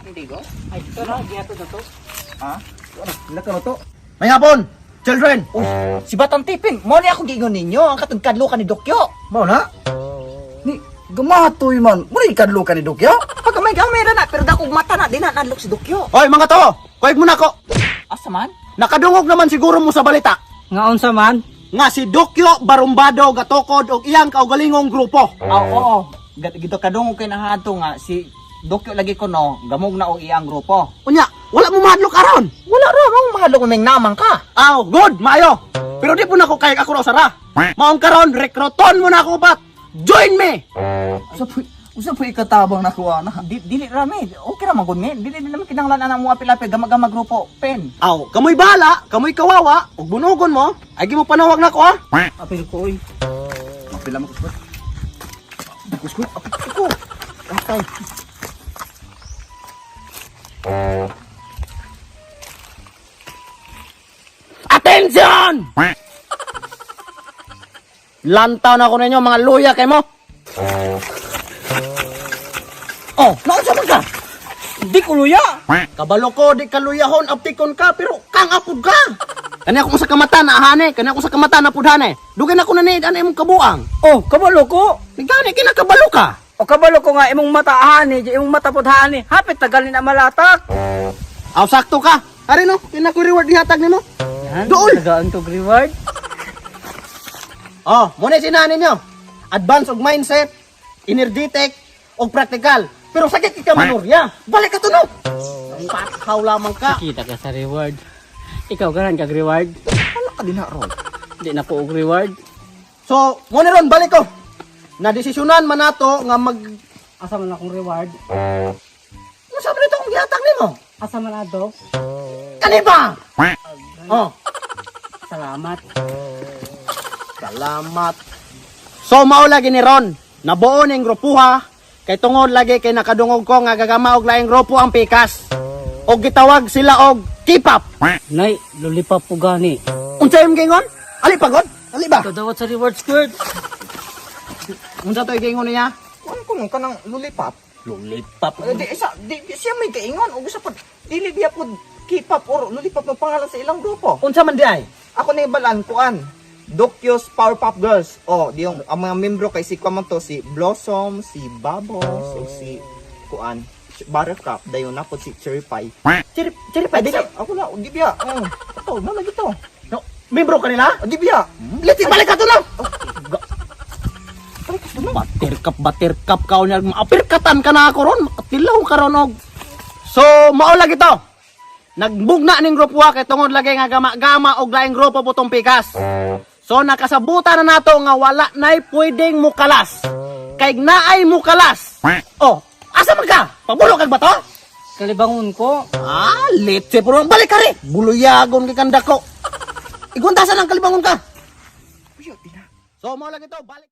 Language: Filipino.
Hindi ko? Ay, ito na, giyato na to. Ha? Laka na to. May hapon, children. Si Batang Tipin, mo ni ako giingon ninyo, ang katungkadlo ka ni Dokyo. Mao na. Ni gamatoy man. Muna ikadlo ka ni Dokyo. Pagkamay-gamay na na, pero dakong mata na, di na nanlok si Dokyo. Hoy mga to, kuwag mo na ko. Asa man? Nakadungog naman siguro mo sa balita. Ngaon sa man? Nga si Dokyo Barumbado gatukod og iyang kaugalingong grupo. Oo. Gito kadungog kay nahato nga si Dokyo lagi ko no, gamog na og iyang grupo. Unya, wala mo mahadlok aron. Wala ra ang mahalo ko ning namang ka. Aw, good, maayo. Pero di po na ko kay ako raw sara. Maong karon rekruton mo na ako pat. Join me. Usa po ikatabang nakuha na. Dili ra mi. Okay ra man gud mi. Dili naman kinahanglan ana mo apil-apil gamag-gamag grupo. Pen. Aw, kamoy bala, kamoy kawawa, ug bunugon mo. Ay gi mo panawag na ko ha. Apil ko oy. Apil mo kuskus. Kuskus. Ako. Atay. Attention! Lantaw na ako ninyo mga luya kay mo. Oh, naunsa man ka? Di ko luya. Kabalo ko di kaluyahon aptikon ka pero kang apod ka. Kani ako sa kamata na ahane, kani ako sa kamata na pudhane. Dugay na ko na ni ana imong kabuang. Oh, kabalo ko. Nigani kinakabalo ka. O kabalo ko nga imong mataahan ni, imong matapudhan ni. Hapit tagal ni na malatak. Aw sakto ka. Ari no, kinako reward dihatag nimo. Yan, Dool. tagaan to reward. Oh, muna sinanin nyo. Advance og mindset, energetic, og practical. Pero sakit ka manurya. Balik ka tunog. Ang pathaw lamang ka. Kita ka sa reward. Ikaw garan kag reward. Wala ka din na ron. Di na ko og reward. So, muna ron, balik ko. Nadesisyonan man nato nga mag... Asa man akong reward? Ano sabi nito kung gihatag nimo? Asa man ato? Kaniba! Oh, Salamat. salamat. So, mao lagi ni Ron. Nabuo ning grupuha. Kay tungod lagi kay nakadungog ko nga gagama og laing grupo ang pikas. Og gitawag sila og K-pop. Nay, lollipop po gani. Unsa imong gingon? Ali pagod? Ali ba? Kadawat sa reward skirt. Unsa to gingon niya? Ano ko nung kanang lollipop? Lollipop. Di siya may kaingon o gusto pa dili biya pod K-pop or lollipop ng pangalan sa ilang grupo. Unsa man di ay? Ako na ibalan kuan. Dokyo's Powerpuff Girls. Oh, di yung ang mga membro kay si kuan to si Blossom, si Bubbles, o si kuan Buttercup, dayon na pod si Cherry Pie. Chiri pa dili. Ako na, di biya. Ito, na lagi to. No, membro kanila? Di biya. Liti balik ka to na. Baterkap ka unya maapirkatan ka na ako ron, makatilaw ka ron og. So, mao lagi to. Nagbugna ning grupo kay tungod lagi nga gama-gama og laing grupo putong pikas. So nakasabutan na nato nga wala nay pwedeng mukalas. Kay naay mukalas. Oh, asa man ka? Pabulo kag bato? Kalibangon ko. Ah, letse puro balik ka ri. Buluyagon kay kanda ko. Iguntasan ang kalibangon ka. So, mao lagi to, balik.